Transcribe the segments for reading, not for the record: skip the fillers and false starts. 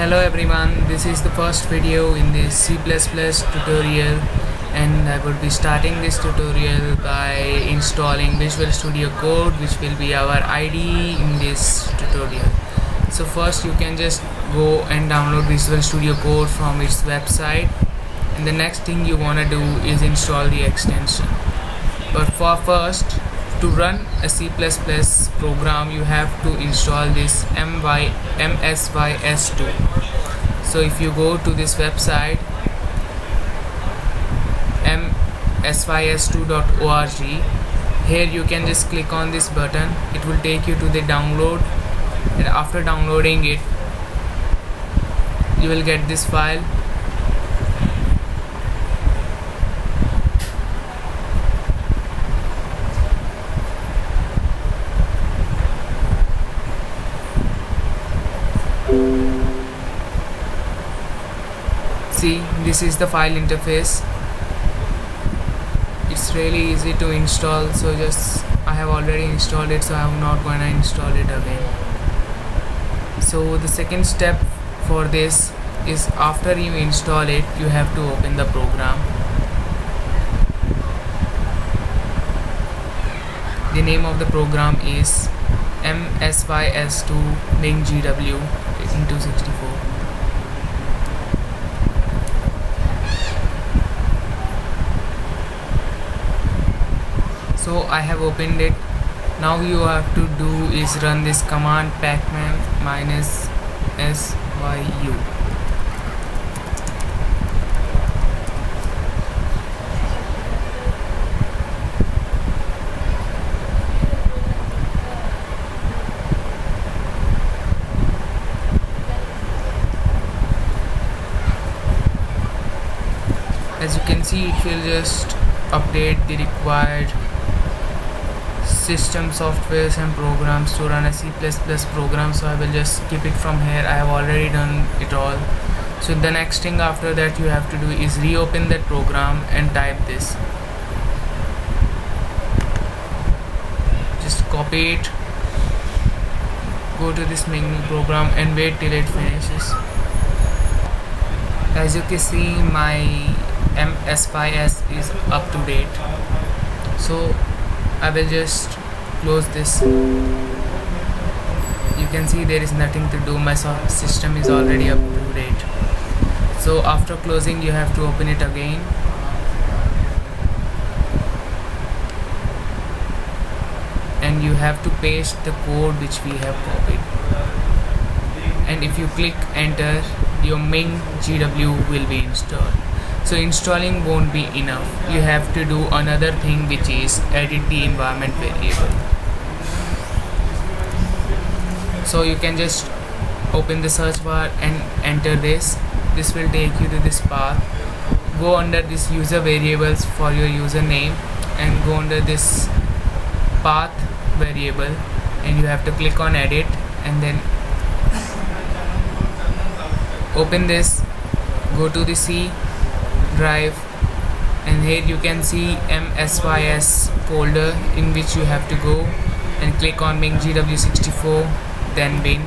Hello everyone, this is the first video in this C++ tutorial, and I will be starting this tutorial by installing Visual Studio Code, which will be our IDE in this tutorial. So first you can just go and download Visual Studio Code from its website, and the next thing you want to do is install the extension. But for first, to run a C++ program, you have to install this msys2. So if you go to this website msys2.org, here you can just click on this button. It will take you to the download, and after downloading it you will get this file. See, this is the file interface. It's really easy to install, so I have already installed it, so I'm not going to install it again. So the second step for this is, after you install it, you have to open the program. The name of the program is msys2 mingw into 64. So I have opened it. Now you have to do is run this command pacman -syu. As you can see, it will just update the required system softwares and programs to run a C++ program. So I will just skip it from here. I have already done it all. So the next thing after that you have to do is reopen that program and type this. Just copy it, go to this mingw program and wait till it finishes. As you can see, my msys is up to date. So I will just close this. You can see there is nothing to do. My system is already up to date. So after closing, you have to open it again. And you have to paste the code which we have copied. And if you click enter, your mingw will be installed. So installing won't be enough. You have to do another thing, which is edit the environment variable. So you can just open the search bar and enter this. This will take you to this path. Go under this user variables for your username and go under this path variable, and you have to click on edit and then open this. Go to the C drive, and here you can see msys folder in which you have to go and click on mingw64, then bin,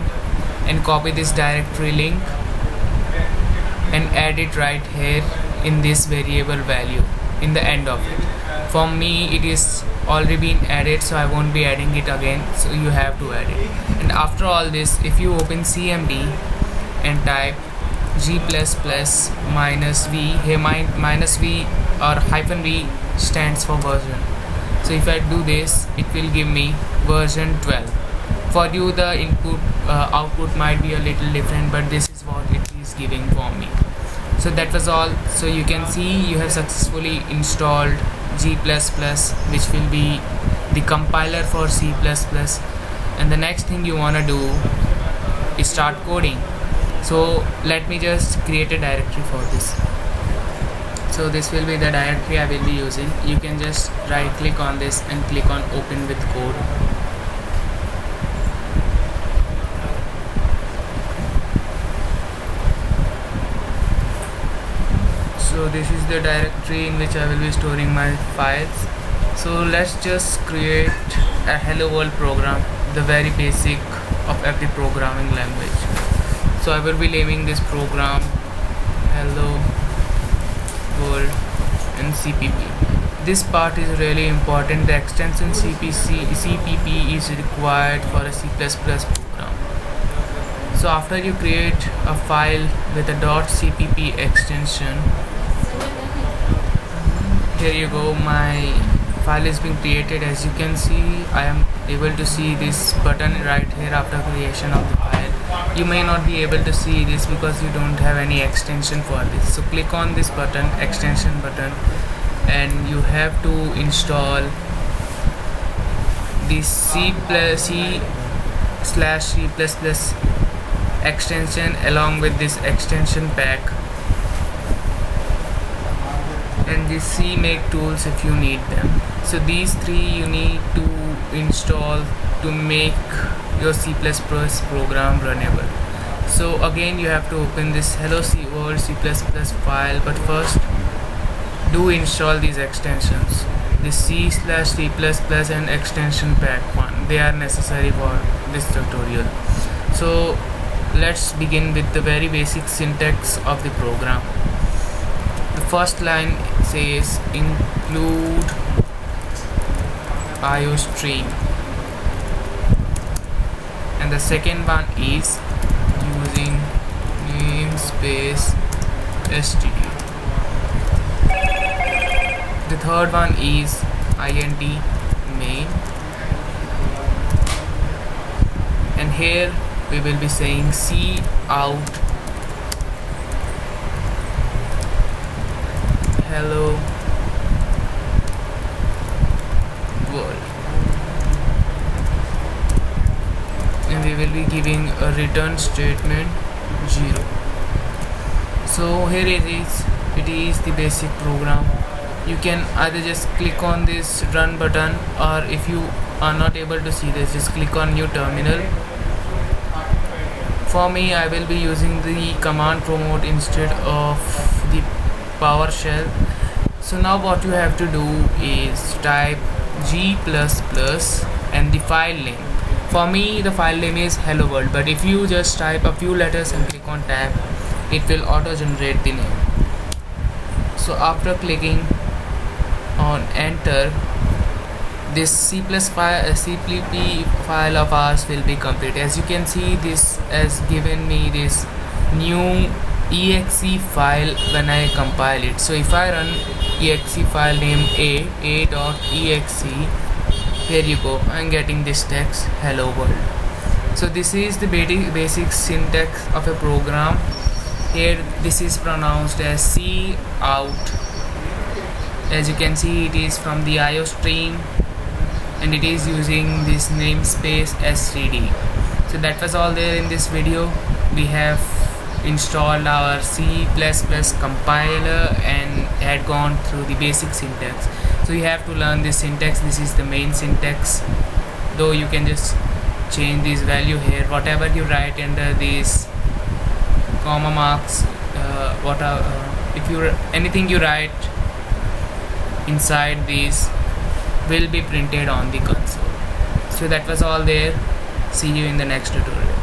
and copy this directory link and add it right here in this variable value in the end of it. For me, it is already been added, so I won't be adding it again, so you have to add it. And after all this, if you open cmd and type g++ -v, here minus v or -v stands for version. So if I do this, it will give me version 12. For you, the output might be a little different, but this is what it is giving for me. So that was all. So you can see you have successfully installed G++, which will be the compiler for C++. And the next thing you want to do is start coding. So let me just create a directory for this. So this will be the directory I will be using. You can just right click on this and click on open with code. So this is the directory in which I will be storing my files. So let's just create a hello world program, the very basic of every programming language. So I will be naming this program hello world and CPP. This part is really important. The extension CPP is required for a C++ program. So after you create a file with a .cpp extension, here you go, my file is being created. As you can see, I am able to see this button right here after creation of the file. You may not be able to see this because you don't have any extension for this. So click on this button, extension button, and you have to install this C/C++ extension along with this extension pack and the CMake tools if you need them. So these three you need to install to make your C++ program runnable. So again you have to open this hello world C++ file, but first do install these extensions, the C/C++ and extension pack one. They are necessary for this tutorial. So let's begin with the very basic syntax of the program. The first line says include IO stream, and the second one is using namespace std. The third one is int main, and here we will be saying cout hello world, and we will be giving a return statement 0. So here it is the basic program. You can either just click on this run button, or if you are not able to see this, just click on new terminal. For me, I will be using the command promote instead of the PowerShell. So now what you have to do is type G++ and the file name. For me the file name is hello world, but if you just type a few letters and click on tab, it will auto generate the name. So after clicking on enter, this CPP file of ours will be complete. As you can see, this has given me this new exe file when I compile it. So if I run exe file name a.exe, here you go, I'm getting this text hello world. So this is the basic syntax of a program. Here this is pronounced as cout. As you can see, it is from the IO stream and it is using this namespace std. So that was all there in this video. We have installed our C++ compiler and had gone through the basic syntax. So you have to learn this syntax. This is the main syntax, though you can just change this value here. Whatever you write under these comma marks, if you anything you write inside these will be printed on the console. So that was all there. See you in the next tutorial.